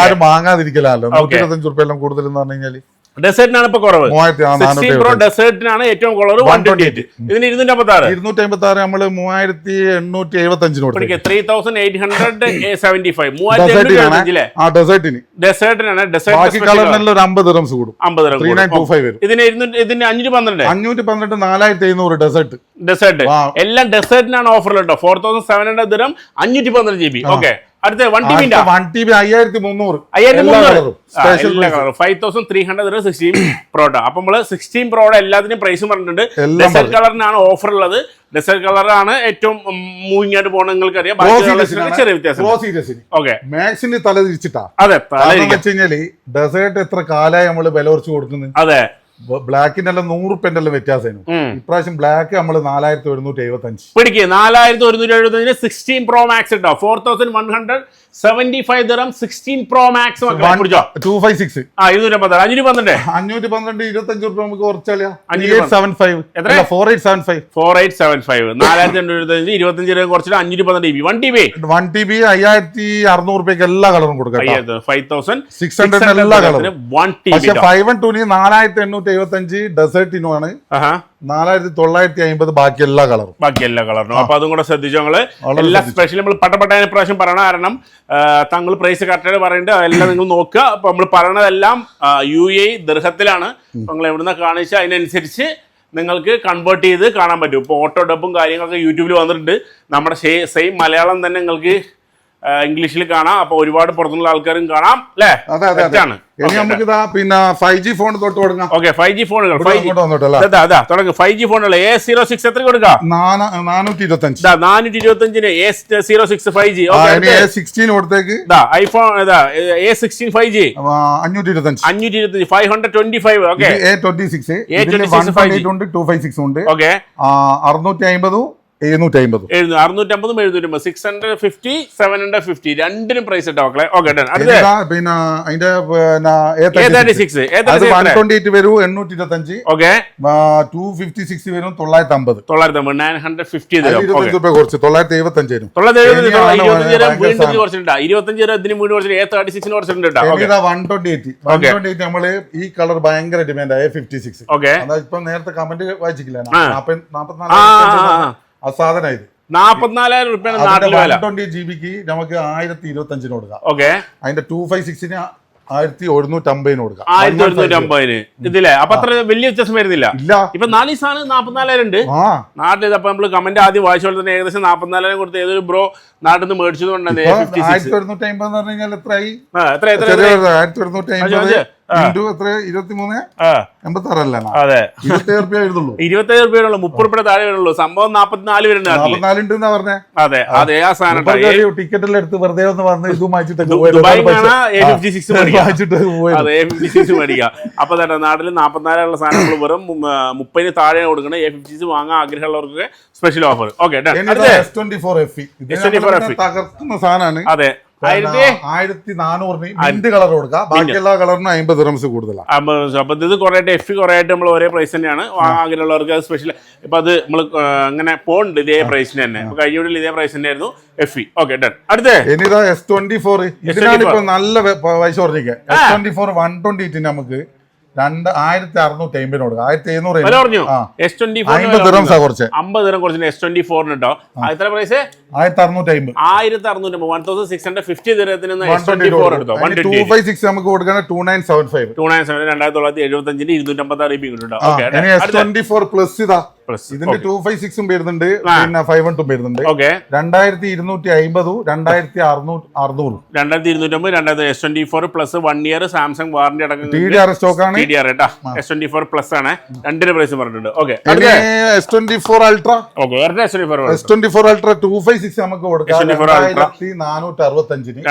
ആരും വാങ്ങാതിരിക്കലല്ലോ. 125 രൂപ എല്ലാം കൂടുതൽ എന്ന് പറഞ്ഞു കഴിഞ്ഞാല് ഡെസേർട്ടിനാണ് ഇപ്പൊ കുറവ്. 16 പ്രോ ഡെസേർട്ടിനാണ് ഏറ്റവും കുറവ് 128. ഇതിന് 256 നമ്മള് 3875 കൊടുത്തു. 3875 ഡെസേർട്ടിനാണ്. ബാക്കി കളറിനെല്ലാം ഒരു 50 ദിർഹംസ് കൂടും. 3925 വരും. ഇതിന് 512 4700 ഡെസേർട്ട് എല്ലാം ഡെസേർട്ടിനാണ് ഓഫർ കേട്ടോ. 4700 ദിർഹം 512 GB. ഓക്കെ അടുത്ത 1 TB 5300 5300 16 പ്രോ. അപ്പൊ നമ്മള് 16 പ്രോയുടെ എല്ലാത്തിനും പ്രൈസ് പറഞ്ഞിട്ടുണ്ട്. ഡെസേർട്ട് കളറിനാണ് ഓഫർ ഉള്ളത്. ഡെസേർട്ട് കളറാണ് ഏറ്റവും മൂവിംഗ് ആയിട്ട് പോകണം. നിങ്ങൾക്ക് അറിയാം ചെറിയ വ്യത്യാസം. ഓക്കെ മാക്സിന് തല തിരിച്ചിട്ടാ. അതെ വെച്ച് കഴിഞ്ഞാല് ഡെസേർട്ട് എത്ര കാലമായി നമ്മള് വില കുറച്ച് കൊടുക്കുന്നത്. അതെ ബ്ലാക്കിന്റെ എല്ലാം 100 റുപ്യന്റെ എല്ലാം വ്യത്യാസമാണ്. ഇപ്രാവശ്യം ബ്ലാക്ക് നമ്മള് 4175 പിടിക്കുക. 4175 16 പ്രോ മാക്സ് ഉണ്ടോ. 4175 ദിർഹം 16 പ്രോ മാക്സ് 256 512 512 25 രൂപ നമുക്ക് കുറച്ചാലോ. 4875 4875 4275 25 രൂപ കുറച്ചിട്ട് 512 GB 1 TB 5600 രൂപയ്ക്ക് എല്ലാ കളറും കൊടുക്കാം. 5600 എല്ലാ കളറും 1 TB. പക്ഷെ 512 4875 ഡെസേർട്ടിനുമാണ്. 4950 ബാക്കി എല്ലാ കളറും. അപ്പൊ അതും കൂടെ ശ്രദ്ധിച്ചു. ഞങ്ങള് എല്ലാ സ്പെഷ്യൽ നമ്മൾ പട്ടപ്പെട്ട പ്രാവശ്യം പറയണ കാരണം താങ്കൾ പ്രൈസ് കറക്റ്റായിട്ട് പറയേണ്ടത് എല്ലാം നിങ്ങൾ നോക്കുക. അപ്പൊ നമ്മൾ പറയണതെല്ലാം UAE ദിർഹത്തിലാണ്. നിങ്ങൾ എവിടുന്ന കാണിച്ചാൽ അതിനനുസരിച്ച് നിങ്ങൾക്ക് കൺവേർട്ട് ചെയ്ത് കാണാൻ പറ്റും. ഇപ്പോൾ ഓട്ടോ ഡബും കാര്യങ്ങളൊക്കെ യൂട്യൂബിൽ വന്നിട്ടുണ്ട്. നമ്മുടെ സെയിം മലയാളം തന്നെ നിങ്ങൾക്ക് ഇംഗ്ലീഷിൽ കാണാം. അപ്പൊ ഒരുപാട് പുറത്തുള്ള ആൾക്കാരും കാണാം അല്ലേ. തെറ്റാണ്. നമുക്ക് പിന്നെ 5G ഫോൺ തൊട്ട് കൊടുക്കാം. ഓക്കെ 5G ഫോണുകൾ 5G ഫോണുകൾ A06 എത്ര കൊടുക്കാം. 425 A06 5G. A16 കൊടുത്തേക്ക്. IPhone A16 5G 525 525. Okay A26 128 ഉണ്ട് 256 ഉണ്ട്. ഓക്കെ 650 750 650 650 750 രണ്ടിനും പ്രൈസ് ഇട്ടോ മക്കളെ. ഓക്കെ പിന്നെ അതിന്റെ 128 വരും 825. ഓക്കെ 256 വരും 950 950 രൂപ കുറച്ച് 975 വരും. 25 കുറച്ചിട്ടുണ്ട്. 25 ഇതിന് വീണ്ടും കുറച്ചിട്ട് A36 കുറച്ചിട്ടുണ്ട്. 128 നമ്മള് ഈ കളർ ഭയങ്കര ഡിമാൻഡ് A56. ഓക്കെ ഇപ്പൊ നേരത്തെ കമന്റ് വായിച്ചിട്ടില്ല 44 അസാധന ഇത് 44,000 രൂപയാണ് നാട്ടിൽ വില. 120 GB നമുക്ക് 1025 കൊടുക്കാം. ഓക്കെ അതിന്റെ 256 1150 കൊടുക്കാം. 1150 ഇതില്ലേ. അപ്പൊ അത്ര വലിയ വ്യത്യാസം വരുന്നില്ല. ഇപ്പൊ 4 സാധനം 44,000 ഉണ്ട് നാട്ടിൽ. അപ്പൊ നമ്മള് കമന്റ് ആദ്യം വായിച്ചോളെ തന്നെ ഏകദേശം 44,000 കൊടുത്ത് ഏതൊരു ബ്രോ നാട്ടിൽ നിന്ന് മേടിച്ചതുകൊണ്ടാണ് 1150 എന്ന് പറഞ്ഞു കഴിഞ്ഞാൽ എത്രയായി. ഇൻറ്റു എത്ര 23 86 അല്ലേ അതെ 27 റുപ്യ എഴുതുള്ളൂ 27 രൂപ വരുള്ളൂ 30 രൂപ താഴെ വരുള്ളൂ സംഭവം 44 വരുന്ന 44 ഉണ്ട് എന്നാ പറഞ്ഞേ അതെ അതെ ആ സാധനം ടിക്കറ്റ് എല്ലാം എടുത്ത് വെറുതെ ഒന്ന് വന്ന് ഇത് വാങ്ങിച്ചിട്ട് ദുബായ് A56 വാങ്ങിച്ചിട്ട് അതെ A56 മേടിക്കുക അപ്പൊ തന്നെ നാട്ടിൽ 44 ഉള്ള സാധനങ്ങൾ വെറും 30 താഴെ കൊടുക്കണം A56 വാങ്ങാൻ ആഗ്രഹമുള്ളവർക്ക് special offer okay S24 FE തകർക്കുന്ന സാധനമാണ് അതെ 1400 മിന്റ് കളർ കൊടുക്കാം ബാക്കി എല്ലാ കളറിനും 50 ദിർഹംസ് കൂടുതലാണ് അപ്പൊ ഇത് കുറെ എഫ് കുറെ ആയിട്ട് നമ്മൾ ഒരേ പ്രൈസ് തന്നെയാണ് വാങ്ങാൻ ആഗ്രഹമുള്ളവർക്ക് സ്പെഷ്യൽ ഇപ്പൊ അത് നമ്മൾ അങ്ങനെ പോണ്ട് ഇതേ പ്രൈസിന് തന്നെ കഴിഞ്ഞ വീട്ടിൽ ഇതേ പ്രൈസ് തന്നെ ആയിരുന്നു FE ഓക്കെ ഡൺ അടുത്തേ ഇനിതാ S24 ഇതിനാണ് ഇപ്പൊ നല്ല പൈസ പറഞ്ഞിരിക്കുക S24 128 നമുക്ക് 2650 കൊടുക്കാം 1700 ദിർഹംസാ കുറച്ച് 50 ദിർഹം കുറച്ച് S24 കേട്ടോ എത്ര പ്രൈസ് 1650 1650 ദിർഹത്തിന് S24 എടുത്തോ 256 നമുക്ക് കൊടുക്കാൻ 2975 2975 256 GB കിട്ടും ഓക്കെ ഇനി S24 പ്ലസ് ഇതാ ഇതിന്റെ 256 വരുന്നുണ്ട് പിന്നെ 512 വരുന്നുണ്ട് 2250 2600 S24 plus 1 year Samsung warranty അടക്കം TDR സ്റ്റോക്ക് ആണ് TDR കേട്ടോ S24 പ്ലസ് ആണ് രണ്ടിന്റെ പ്രൈസ് പറഞ്ഞിട്ടുണ്ട് okay S24 ultra okay S24 ultra 256 നമുക്ക് കൊടുക്കാം 2465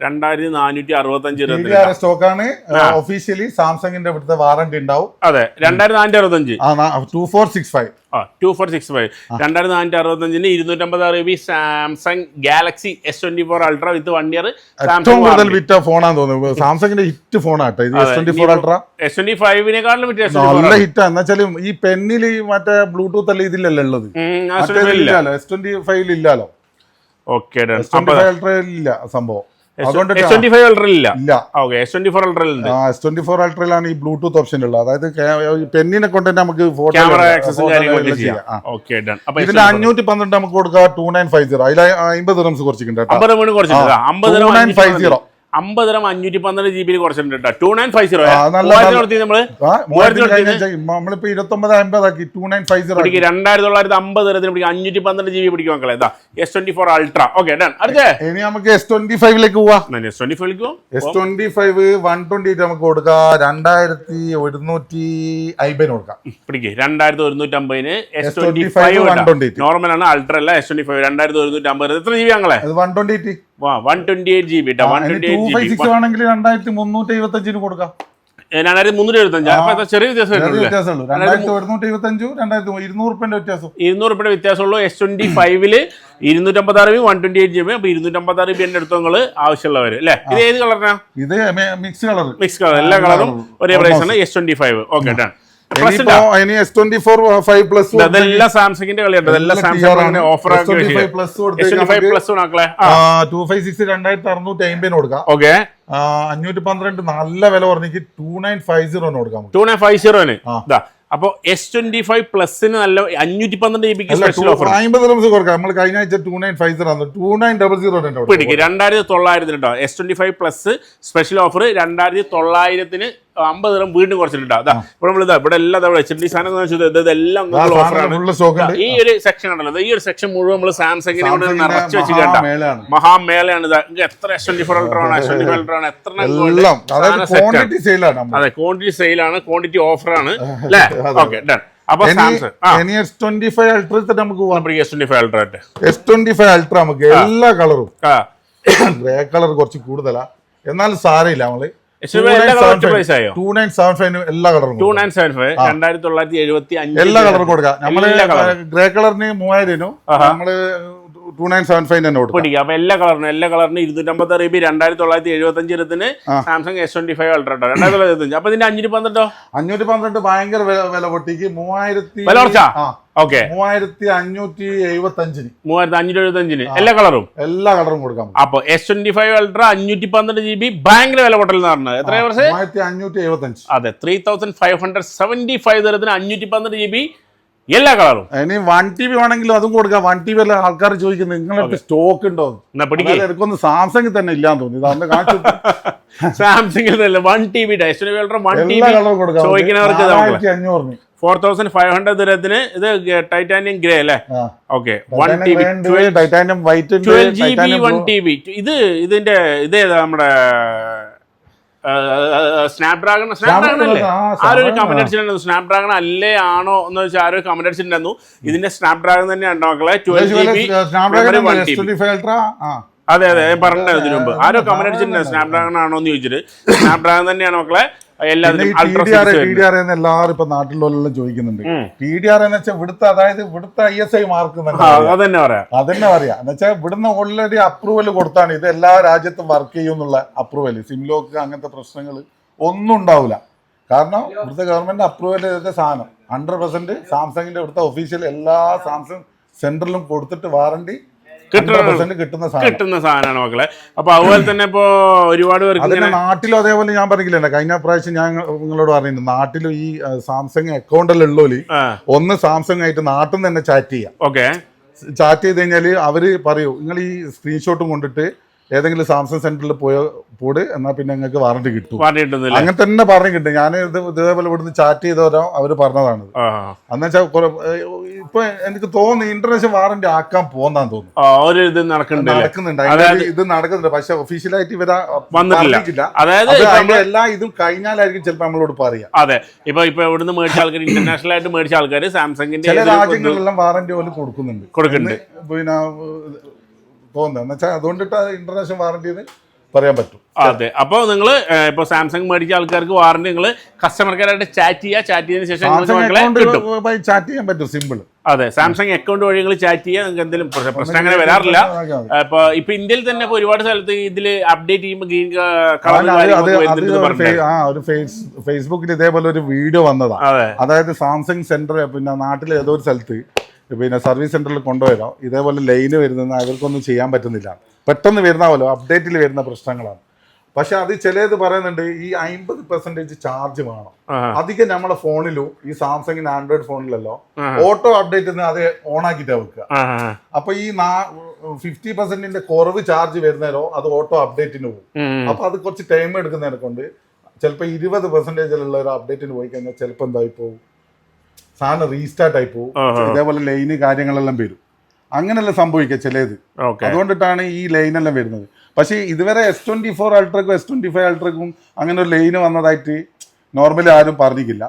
2465 TDR സ്റ്റോക്ക് ആണ് ഒഫീഷ്യലി സാംസങ്ങിന്റെ ഇവിടുത്തെ വാറന്റി ഉണ്ടാവും അതെ 2465 2465 2465 256 GB Samsung Galaxy S24 ultra with 1 year ഏറ്റവും കൂടുതൽ വിറ്റ ഫോണാന്ന് തോന്നുന്നു സാംസങ്ങിന്റെ ഹിറ്റ് ഫോണാട്ടോ ഇത് S24 അൾട്ര S25 നല്ല ഹിറ്റാ എന്ന് വെച്ചാൽ ഈ പെന്നിൽ മറ്റേ ബ്ലൂടൂത്ത് അല്ല ഇതിലല്ല ഉള്ളത് S25 ഇല്ലല്ലോ ഓക്കെ S25 അൾട്ര ഇല്ല സംഭവം S25 അൾട്ര ഇല്ല ഓക്കെ S24 അൾട്രയിലുണ്ട് S24 അൾട്രയിലാണ് ഈ ബ്ലൂടൂത്ത് ഓപ്ഷൻ ഉള്ളത് അതായത് പെന്നിനെ കൊണ്ട് തന്നെ നമുക്ക് ഫോട്ടോ ക്യാമറ ആക്സസും കാര്യങ്ങളൊക്കെ ചെയ്യാം ഓക്കെ ഡൺ അപ്പൊ ഇതിന്റെ 512 നമുക്ക് കൊടുക്കുക 2950 അതിൽ 50 ദിർഹംസ് കുറച്ചിട്ടുണ്ട് 50 ദിർഹം കുറച്ചിട്ടുണ്ട് 50 ദിർഹം 2950 50 ദിർഹം 512 GB കുറച്ചിട്ടുണ്ട് 2950 നമ്മളിപ്പോ 2950 ആക്കി 2950 2950 ദിർഹത്തിന് 512 GB പിടിക്കും മക്കളെ S24 അൾട്ര ഓക്കെ ഡൺ അടുത്ത ഇനി നമുക്ക് S25 ലേക്ക് പോവാ S25 128 നമുക്ക് കൊടുക്കാം 2150 കൊടുക്കാം പിടിക്ക് 2150 S25 നോർമൽ ആണ് അൾട്ര അല്ല S25 2150 എത്ര GB ഞങ്ങളെ 128 128 GB 256 ആണെങ്കിൽ 2375 കൊടുക്കാം 2375 അപ്പൊ ചെറിയ വ്യത്യാസമുള്ളൂ 200 വ്യത്യാസമുള്ളൂ S25 256 128 GB അപ്പൊ 256 GB എടുത്തോ നിങ്ങള് ആവശ്യമുള്ളവര് അല്ലെ ഇത് ഏത് കളറിനാ ഇത് മിക്സ് കളർ എല്ലാ കളറും ഒരേ പ്രൈസ് ആണ് S25 okay done S24 5 plus അതെല്ലാം സാംസങ്ങിന്റെ കളിയുണ്ട് അതെല്ലാം സാംസങ് ഓഫർ S25 പ്ലസ് 256 2650 കൊടുക്കാം ഓക്കെ 512 നല്ല വില പറഞ്ഞെങ്കിൽ 2950 കൊടുക്കാം 2950 അപ്പൊ S25 പ്ലസിന് നല്ല 512 GB സ്പെഷ്യൽ ഓഫർ 50 ദിർഹംസ് കൊടുക്കാം നമ്മൾ കഴിഞ്ഞ ആഴ്ച 2950 ആണ് 2900 പിടിക്ക് 2900 കേട്ടോ S25 പ്ലസ് സ്പെഷ്യൽ ഓഫർ 2900 50 ദിർഹം വീണ്ടും കുറച്ചിട്ടുണ്ട് ഇവിടെ നമ്മൾ ഇവിടെ എല്ലാം HMD സാധനം ഇതെല്ലാം ഓഫറാണ് ഈ ഒരു സെക്ഷൻ ഉണ്ടല്ലോ ഈ ഒരു സെക്ഷൻ മുഴുവൻ നമ്മൾ സാംസങ്ങിനെ കൊണ്ട് നിറച്ച് വെച്ച് കേട്ടാ മഹാമേളയാണ് ഇത് എത്ര S24 അൾട്ര ആണ് S25 അൾട്ര ആണ് എത്ര അതെ ക്വാണ്ടിറ്റി സെയിലാണ് ക്വാണ്ടിറ്റി ഓഫറാണ് അല്ലേ ഓക്കെ ഡൺ അപ്പൊ S25 അൾട്ര നമുക്ക് S25 അൾട്ര S25 അൾട്ര നമുക്ക് എല്ലാ കളറും ഗ്രേ കളർ കുറച്ച് കൂടുതലാ എന്നാലും സാരമില്ല നമ്മള് 2975 എല്ലാ കളറും 2975 എല്ലാ കളറും കൊടുക്കാം നമ്മള് ഗ്രേ കളറിന് 3000 നമ്മള് 2975 തന്നെ കൊടുക്കും അപ്പൊ എല്ലാ കളറിനും 256 GB 2975 സാംസങ് S25 അൾട്ര 2025 അപ്പൊ ഇതിന്റെ 512 ഭയങ്കര വില പൊട്ടിക്ക് 3575 എല്ലാ കളറും കൊടുക്കാം അപ്പൊ S25 അൾട്ര 512 GB ഭയങ്കര വില പൊട്ടൽ എന്ന് പറഞ്ഞത് എത്ര 3575 അതെ 3575 ദിർഹത്തിന് 512 GB എല്ലാ കളറും ഇനി 1 TB വേണമെങ്കിലും അതും കൊടുക്കാം 1 TB അല്ല ആൾക്കാർ ചോദിക്കുന്നത് നിങ്ങളുടെ സ്റ്റോക്ക് ഉണ്ടോ എനിക്കൊന്ന് സാംസങ് തന്നെ ഇല്ലാന്ന് തോന്നി ഇതാ കാണിച്ചു സാംസങ്ങിൽ 1 TB ചോദിക്കുന്നവർക്ക് 4500 ദിർഹത്തിന് ഇത് ടൈറ്റാനിയം ഗ്രേ അല്ലേ okay 1 TB titanium white 12 GB 1 TB ഇത് ഇതിന്റെ ഇതേതാ നമ്മുടെ സ്നാപ്ഡ്രാഗൺ അല്ലേ ആരൊരു കമന്റ് അടിച്ചിട്ടുണ്ടായിരുന്നു സ്നാപ്ഡ്രാഗൺ അല്ലേ ആണോ എന്ന് വെച്ചാൽ ആരോ കമന്റ് അടിച്ചിട്ടുണ്ടായിരുന്നു ഇതിന്റെ സ്നാപ്ഡ്രാഗൺ തന്നെയാണ് മക്കളെ 12GB അതെ അതെ ഞാൻ പറഞ്ഞത് ഇതിനു മുമ്പ് ആരോ കമന്റ് അടിച്ചിട്ടുണ്ട് സ്നാപ്ഡ്രാഗൺ ആണോ എന്ന് ചോദിച്ചിട്ട് സ്നാപ്ഡ്രാഗൺ തന്നെയാണ് മക്കളെ എല്ലാവരും എല്ലാവരും ഇപ്പൊ നാട്ടിലുള്ള ചോദിക്കുന്നുണ്ട് PDR എന്ന് വെച്ചാൽ ഇവിടുത്തെ അതായത് ഇവിടുത്തെ ISI മാർക്ക് അതന്നെ പറയാം എന്ന് വെച്ചാൽ ഇവിടുന്ന് ഓൾറെഡി അപ്രൂവൽ കൊടുത്താണ് ഇത് എല്ലാ രാജ്യത്തും വർക്ക് ചെയ്യുന്നുള്ള അപ്രൂവൽ സിംലോക്ക് അങ്ങനത്തെ പ്രശ്നങ്ങൾ ഒന്നും ഉണ്ടാവില്ല കാരണം ഇവിടുത്തെ ഗവൺമെന്റ് അപ്രൂവൽ ചെയ്ത സാധനം 100% സാംസങ്ങിന്റെ ഇവിടുത്തെ ഒഫീഷ്യൽ എല്ലാ സാംസങ് സെന്ററിലും കൊടുത്തിട്ട് വാറണ്ടി കിട്ടുന്ന സാധനമാണ് മക്കളെ. അപ്പൊ അതുപോലെ തന്നെ ഇപ്പൊ ഒരുപാട് പേർക്ക് നാട്ടിലും അതേപോലെ ഞാൻ പറഞ്ഞില്ലേ കഴിഞ്ഞ പ്രാവശ്യം ഞാൻ നിങ്ങളോട് പറയുന്നത് നാട്ടിലും ഈ സാംസങ് അക്കൗണ്ടിൽ ഉള്ളോല് ഒന്ന് സാംസങ് ആയിട്ട് നാട്ടിൽ നിന്ന് തന്നെ ചാറ്റ് ചെയ്യാം. ചാറ്റ് ചെയ്ത് കഴിഞ്ഞാല് അവര് പറയൂ നിങ്ങൾ ഈ സ്ക്രീൻഷോട്ടും കൊണ്ടിട്ട് ഏതെങ്കിലും സാംസങ് സെന്ററിൽ പോട് എന്നാൽ പിന്നെ നിങ്ങൾക്ക് വാറണ്ടി കിട്ടും. അങ്ങനെ തന്നെ പറഞ്ഞു കിട്ടും. ഞാൻ ഇതേപോലെ ഇവിടുന്ന് ചാറ്റ് ചെയ്തവരോ അവര് പറഞ്ഞതാണ്. എന്നുവെച്ചാൽ ഇപ്പൊ എനിക്ക് തോന്നുന്നു ഇന്റർനാഷണൽ വാറണ്ടി ആക്കാൻ പോന്നാന്ന് തോന്നുന്നു നടക്കുന്നുണ്ട്. ഇത് നടക്കുന്നുണ്ട് പക്ഷെ ഒഫീഷ്യലായിട്ട് ഇവരാ വന്നിട്ടില്ല. അതായത് എല്ലാ ഇതും കഴിഞ്ഞാലായിരിക്കും ചിലപ്പോ നമ്മളോട് പറയാം. അതെ ഇപ്പൊ ഇവിടുന്ന് മേടിച്ച ആൾക്കാർ ഇന്റർനാഷണൽ ആയിട്ട് മേടിച്ച ആൾക്കാർ സാംസങ്ങിന്റെ ചില രാജ്യങ്ങളിലെല്ലാം വാറണ്ടി പോലും കൊടുക്കുന്നുണ്ട്. പിന്നെ തോന്നുന്നത് എന്ന് വെച്ചാൽ അതുകൊണ്ടിട്ട് ഇന്റർനാഷണൽ വാറണ്ടി പറയാൻ പറ്റും. അതെ അപ്പോൾ നിങ്ങൾ ഇപ്പോൾ സാംസങ് മേടിച്ച ആൾക്കാർക്ക് വാറണ്ടി നിങ്ങൾ കസ്റ്റമർ കെയറായിട്ട് ചാറ്റ് ചെയ്തതിനു ശേഷം ചാറ്റ് ചെയ്യാൻ പറ്റും. സിമ്പിൾ. അതെ സാംസങ് അക്കൗണ്ട് വഴി നിങ്ങൾ ചാറ്റ് ചെയ്യുക. നിങ്ങൾക്ക് എന്തെങ്കിലും പ്രശ്നം അങ്ങനെ വരാറില്ല. ഇപ്പൊ ഇന്ത്യയിൽ തന്നെ ഇപ്പൊ ഒരുപാട് സ്ഥലത്ത് ഇതിൽ അപ്ഡേറ്റ് ചെയ്യുമ്പോൾ ഗ്രീൻ കളർ ഫേസ്ബുക്കിൽ ഇതേപോലെ ഒരു വീഡിയോ വന്നതാ. അതായത് സാംസങ് സെന്റർ പിന്നെ നാട്ടിലെ ഏതോ ഒരു സ്ഥലത്ത് പിന്നെ സർവീസ് സെന്ററിൽ കൊണ്ടുവരാം ഇതേപോലെ ലൈന് വരുന്നത് അവർക്കൊന്നും ചെയ്യാൻ പറ്റുന്നില്ല. പെട്ടെന്ന് വരുന്നാവല്ലോ അപ്ഡേറ്റിൽ വരുന്ന പ്രശ്നങ്ങളാണ്. പക്ഷെ അത് ചിലത് പറയുന്നുണ്ട് ഈ 50% ചാർജ് വേണം. അധികം നമ്മളെ ഫോണിലും ഈ സാംസങ്ങിന്റെ ആൻഡ്രോയിഡ് ഫോണിലല്ലോ ഓട്ടോ അപ്ഡേറ്റ് അത് ഓൺ ആക്കിയിട്ടാ വെക്കുക. അപ്പൊ ഈ 50% കുറവ് ചാർജ് വരുന്നേരോ അത് ഓട്ടോ അപ്ഡേറ്റിന് പോകും. അപ്പൊ അത് കുറച്ച് ടൈം എടുക്കുന്നതിനെ കൊണ്ട് ചിലപ്പോൾ 20% ഒരു അപ്ഡേറ്റിന് പോയി കഴിഞ്ഞാൽ ചിലപ്പോൾ എന്തായി പോകും സാധനം റീസ്റ്റാർട്ട് ആയി പോകും. ഇതേപോലെ ലൈന് കാര്യങ്ങളെല്ലാം വരും. അങ്ങനെയല്ല സംഭവിക്കുക ചിലത്. അതുകൊണ്ടിട്ടാണ് ഈ ലൈനെല്ലാം വരുന്നത്. പക്ഷേ ഇതുവരെ S24 അൾട്രക്കും S25 അൾട്രക്കും അങ്ങനെ ഒരു ലൈന് വന്നതായിട്ട് നോർമലി ആരും പറഞ്ഞിട്ടില്ല.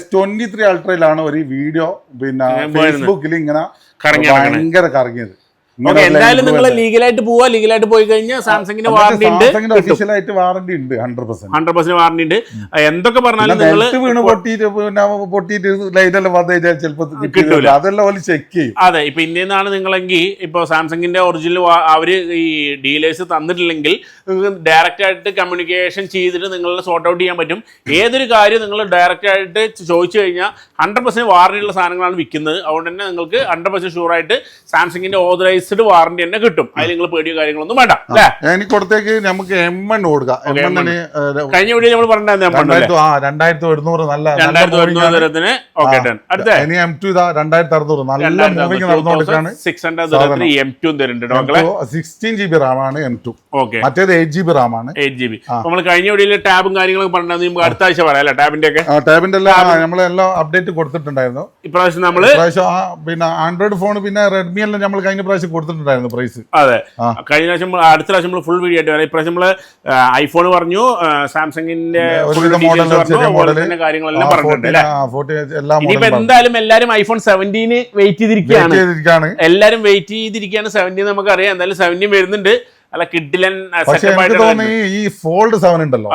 S23 അൾട്രയിലാണ് ഒരു വീഡിയോ പിന്നെ ഫേസ്ബുക്കിൽ ഇങ്ങനെ ഭയങ്കര കറങ്ങിയത്. എന്തായാലും നിങ്ങൾ ലീഗലായിട്ട് പോവാ. ലീഗലായിട്ട് പോയി കഴിഞ്ഞാൽ സാംസങ്ങിന്റെ വാറണ്ടി ഉണ്ട്. ഒഫീഷ്യലായിട്ട് വാറണ്ടി ഉണ്ട് 100% വാറണ്ടി ഉണ്ട്. എന്തൊക്കെ പറഞ്ഞാലും നിങ്ങൾ വീണ് പൊട്ടിയിട്ട് ലൈറ്റെല്ലാം വന്നു കഴിഞ്ഞാൽ ചിലപ്പോൾ കിട്ടില്ല. അതെല്ലാം ഓല് ചെക്ക് ചെയ്യും. അതെ ഇപ്പൊ ഇന്ത്യയിൽ നിന്നാണ് നിങ്ങളെങ്കിൽ ഇപ്പൊ സാംസങ്ങിന്റെ ഒറിജിനൽ അവര് ഈ ഡീലേഴ്സ് തന്നിട്ടില്ലെങ്കിൽ നിങ്ങൾക്ക് ഡയറക്റ്റ് ആയിട്ട് കമ്മ്യൂണിക്കേഷൻ ചെയ്തിട്ട് നിങ്ങളെ സോർട്ട് ഔട്ട് ചെയ്യാൻ പറ്റും. ഏതൊരു കാര്യം നിങ്ങൾ ഡയറക്റ്റ് ആയിട്ട് ചോദിച്ചു കഴിഞ്ഞാൽ 100% വാറണ്ടി ഉള്ള സാധനങ്ങളാണ് വിൽക്കുന്നത്. അതുകൊണ്ട് തന്നെ നിങ്ങൾക്ക് 100% ഷുവറായിട്ട് സാംസങ്ങിന്റെ ഓതറൈസ് വാറണ്ടി തന്നെ കിട്ടും. അതിൽ നിങ്ങൾ പേടിയോ കാര്യങ്ങളൊന്നും വേണ്ട. എനിക്ക് കൊടുത്തേക്ക് നമുക്ക് M1 കൊടുക്കാം. കഴിഞ്ഞ വീഡിയോ നമ്മൾ പറഞ്ഞിട്ടുണ്ടായിരുന്നു 2100 നല്ല M2 ഇതാ 2600 നല്ല മൂവിങ് നടന്നുകൊണ്ടിരിക്കുകയാണ്. 16GB RAM ആണ് M2. മറ്റേത് 8GB RAM ആണ്. 8GB നമ്മൾ കഴിഞ്ഞ വീഡിയോയിൽ ടാബും കാര്യങ്ങളൊക്കെ പറഞ്ഞിട്ടുണ്ടായിരുന്നു. നമുക്ക് അടുത്ത ആഴ്ച പറയാം അല്ലെ ടാബിന്റെ ഒക്കെ. ടാബിന്റെ എല്ലാം നമ്മളെല്ലാം അപ്ഡേറ്റ് കൊടുത്തിട്ടുണ്ടായിരുന്നു. ഇപ്രാവശ്യം പിന്നെ ആൻഡ്രോയിഡ് ഫോൺ പിന്നെ റെഡ്മി എല്ലാം നമ്മൾ കഴിഞ്ഞ പ്രാവശ്യം കൊടുത്തിട്ടുണ്ടായിരുന്നു പ്രൈസ്. അതെ കഴിഞ്ഞ പ്രാവശ്യം അടുത്ത പ്രാവശ്യം നമ്മൾ ഫുൾ വീഡിയോ ആയിട്ട് വരാം. ഇപ്രാവശ്യം നമ്മള് ഐഫോൺ പറഞ്ഞു, സാംസങ്ങിന്റെ കാര്യങ്ങളെല്ലാം പറഞ്ഞിട്ടുണ്ട്. ഇനിയിപ്പോ എന്തായാലും എല്ലാരും ഐഫോൺ 17 വെയിറ്റ് ചെയ്തിരിക്കുകയാണ്. എല്ലാരും വെയിറ്റ് ചെയ്തിരിക്കുകയാണ്. 17 നമുക്കറിയാം. എന്തായാലും 17 വരുന്നുണ്ട്. അല്ല കിഡിലൻ ഈ ഫോൾഡ് 7 ഉണ്ടല്ലോ,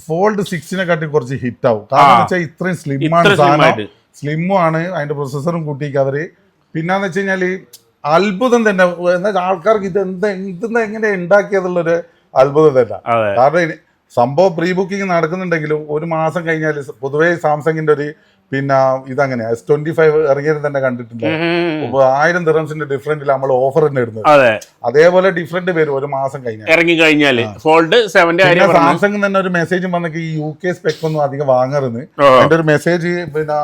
ഫോൾഡ് 6 കാട്ടി കുറച്ച് ഹിറ്റ് ആവും. കാരണം വെച്ചാൽ ഇത്രയും സ്ലിമ്മും ആണ്. അതിന്റെ പ്രൊസസ്സറും കൂട്ടിക്ക് അവര്. പിന്നെന്ന് വെച്ച് കഴിഞ്ഞാല് അത്ഭുതം തന്നെ. എന്നാൽ ആൾക്കാർക്ക് ഇതെന്താ എങ്ങനെ ഉണ്ടാക്കിയതുള്ളൊരു അത്ഭുതം തന്നെ. കാരണം സംഭവം പ്രീ ബുക്കിംഗ് നടക്കുന്നുണ്ടെങ്കിലും ഒരു മാസം കഴിഞ്ഞാൽ പൊതുവേ സാംസങ്ങിന്റെ ഒരു പിന്നെ ഇതങ്ങനെ S25 ഇറങ്ങിയത് തന്നെ കണ്ടിട്ടുണ്ട്. 1000 ദിറംസിന്റെ ഡിഫറൻറ്റിൽ നമ്മൾ ഓഫർ തന്നെ ഇടുന്നത്. അതേപോലെ ഡിഫറൻറ്റ് വരും ഒരു മാസം ഇറങ്ങി കഴിഞ്ഞാൽ. സാംസങ് തന്നെ ഒരു മെസ്സേജും വന്നെങ്കിൽ ഈ UK സ്പെക് ഒന്നും അധികം വാങ്ങരുത്. അതിന്റെ ഒരു മെസ്സേജ് പിന്നെ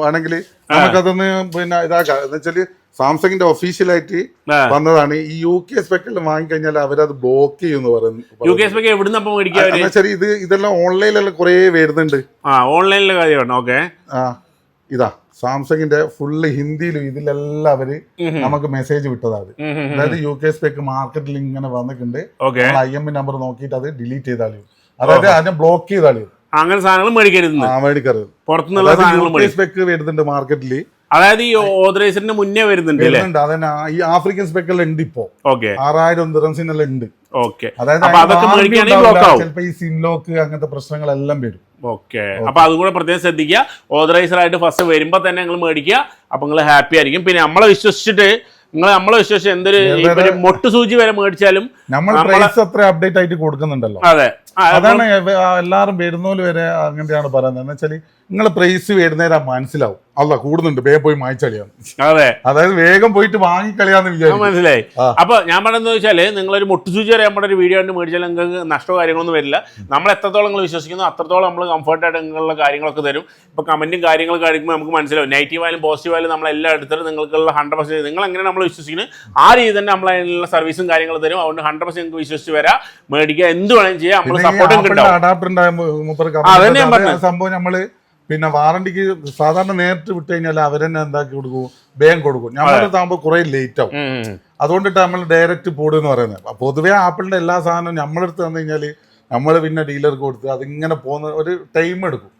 വേണമെങ്കിൽ നമുക്കതൊന്ന് പിന്നെ ഇതാക്കാം. എന്ന് വെച്ചാല് സാംസങ്ങിന്റെ ഒഫീഷ്യലായിട്ട് വന്നതാണ്. ഈ UK സ്പെക്കെല്ലാം വാങ്ങിക്കഴിഞ്ഞാൽ അവരത് ബ്ലോക്ക് ചെയ്യുമെന്ന് പറയുന്നു. ഇതെല്ലാം ഓൺലൈനിലെല്ലാം കുറെ വരുന്നുണ്ട്. ഓൺലൈനിലെ കാര്യമാണ്. ഓക്കെ ഇതാ സാംസങ്ങിന്റെ ഫുള്ള് ഹിന്ദിയിലും ഇതിലെല്ലാം അവര് നമുക്ക് മെസ്സേജ് വിട്ടതാണ്. അതായത് UK സ്പെക്ക് മാർക്കറ്റിൽ ഇങ്ങനെ വന്നിട്ടുണ്ട്. IM നമ്പർ നോക്കിയിട്ട് അത് ഡിലീറ്റ് ചെയ്താലും അതായത് അതിനെ ബ്ലോക്ക് ചെയ്താണ് അങ്ങനെ സാധനങ്ങൾ മേടിക്കരുത് മേടിക്കരുത്. പുറത്തുനിന്നുള്ള സാധനങ്ങൾ സ്പെക്ക് വരുന്നുണ്ട് മാർക്കറ്റിൽ. അതായത് ഈ ഓതറൈസറിന് മുന്നേ വരുന്നുണ്ട് അതന്നെ ഈ ആഫ്രിക്കൻ സ്പെക്കെല്ലാം ഉണ്ട് ഇപ്പോ. ഓക്കെ 6000 ദിറംസിനെല്ലാം ഉണ്ട്. ഓക്കെ, അതായത് അതൊക്കെ മേടിക്കുകയാണെങ്കിൽ ബ്ലോക്ക് ആവും. ചിലപ്പോ ഈ സിം ലോക്ക് അങ്ങനത്തെ പ്രശ്നങ്ങളെല്ലാം വരും. ഓക്കെ, അപ്പൊ അതും കൂടെ പ്രത്യേകം ശ്രദ്ധിക്കുക. ഓതറൈസർ ആയിട്ട് ഫസ്റ്റ് വരുമ്പോ തന്നെ നിങ്ങൾ മേടിക്കുക. അപ്പൊ നിങ്ങൾ ഹാപ്പി ആയിരിക്കും. പിന്നെ നമ്മളെ വിശ്വസിച്ചിട്ട് നമ്മളെ വിശ്വസിച്ച് എന്തൊരു മൊട്ട് സൂചി വരെ മേടിച്ചാലും നമ്മൾ പ്രൈസ് അത്ര അപ്ഡേറ്റ് ആയിട്ട് കൊടുക്കുന്നുണ്ടല്ലോ. അതെ, അതാണ് എല്ലാരും വരുന്നോല് വരെ അങ്ങനെയാണ് പറയുന്നത്. എന്ന് വെച്ചാല് നിങ്ങളെ പ്രൈസ് വരുന്നേരം മനസ്സിലാവും അല്ല കൂടുന്നുണ്ട്, വേഗം പോയി വാങ്ങിക്കളിയാന്ന്. അതെ, അതായത് വേഗം പോയിട്ട് വാങ്ങിക്കളിയാന്ന് വിചാരിക്കും. മനസ്സിലായി. അപ്പൊ ഞാൻ പറയുന്നത് വെച്ചാല് നിങ്ങളൊരു മുട്ടുസൂചി വരെ നമ്മുടെ ഒരു വീഡിയോ കണ്ട് മേടിച്ചാൽ നിങ്ങൾക്ക് നഷ്ടമോ കാര്യങ്ങളൊന്നും വരില്ല. നമ്മൾ എത്രത്തോളം നിങ്ങൾ വിശ്വസിക്കുന്നു അത്രത്തോളം നമ്മൾ കംഫർട്ടായിട്ട് നിങ്ങളുള്ള കാര്യങ്ങളൊക്കെ തരും. ഇപ്പൊ കമന്റും കാര്യങ്ങളൊക്കെ കാണിക്കുമ്പോൾ നമുക്ക് മനസ്സിലാവും. നെഗറ്റീവ് ആയാലും പോസിറ്റീവ് ആയാലും നമ്മളെല്ലാം എടുത്തിട്ട് നിങ്ങൾക്കുള്ള 100% നിങ്ങൾ എങ്ങനെ നമ്മൾ വിശ്വസിക്കുന്നു ആ രീതി തന്നെ നമ്മൾ അതിനുള്ള സർവീസും കാര്യങ്ങളും തരും. അതുകൊണ്ട് 100% നിങ്ങൾക്ക് വിശ്വസിച്ച് വരാം, മേടിക്കുക, എന്ത് വേണമെങ്കിലും ചെയ്യാം. നമ്മൾ സപ്പോർട്ടും കിട്ടും. അഡാപ്റ്റർ സംഭവം നമ്മള് പിന്നെ വാറണ്ടിക്ക് സാധാരണ നേരിട്ട് വിട്ട് കഴിഞ്ഞാൽ അവരെന്നെ എന്താക്കി കൊടുക്കും, വേഗം കൊടുക്കും. നമ്മളെടുത്താകുമ്പോൾ കുറെ ലേറ്റ് ആവും. അതുകൊണ്ടിട്ട് നമ്മൾ ഡയറക്റ്റ് പോടുന്ന് പറയുന്നത്. പൊതുവേ ആപ്പിളിന്റെ എല്ലാ സാധനവും നമ്മളെടുത്ത് തന്നു കഴിഞ്ഞാൽ നമ്മൾ പിന്നെ ഡീലർക്ക് കൊടുത്ത് അതിങ്ങനെ പോകുന്ന ഒരു ടൈം എടുക്കും.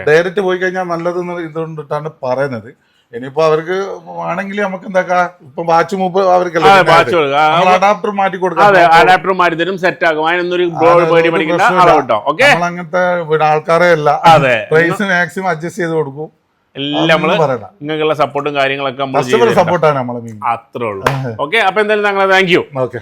ഡയറക്റ്റ് പോയി കഴിഞ്ഞാൽ നല്ലതെന്ന് ഇതുകൊണ്ടിട്ടാണ് പറയുന്നത്. ഇനിയിപ്പോ അവർക്ക് ആണെങ്കിൽ നമുക്ക് എന്താക്കാം, ഇപ്പൊ വാച്ച് മൂപ്പ് അവർക്ക് അഡാപ്റ്റർ മാറ്റി കൊടുക്കാം. അഡാപ്റ്റർ മാറ്റി തരും, സെറ്റ് ആകും. അതിനൊരു അങ്ങനത്തെ ആൾക്കാരെ അല്ല. പ്രൈസ് മാക്സിമം അഡ്ജസ്റ്റ് ചെയ്ത് കൊടുക്കും. എല്ലാം നിങ്ങൾക്കുള്ള സപ്പോർട്ടും കാര്യങ്ങളൊക്കെ സപ്പോർട്ടാണ് നമ്മളെ അത്രേ ഉള്ളൂ. ഓക്കെ, അപ്പൊ എന്തായാലും താങ്കളെ താങ്ക് യു. ഓക്കെ.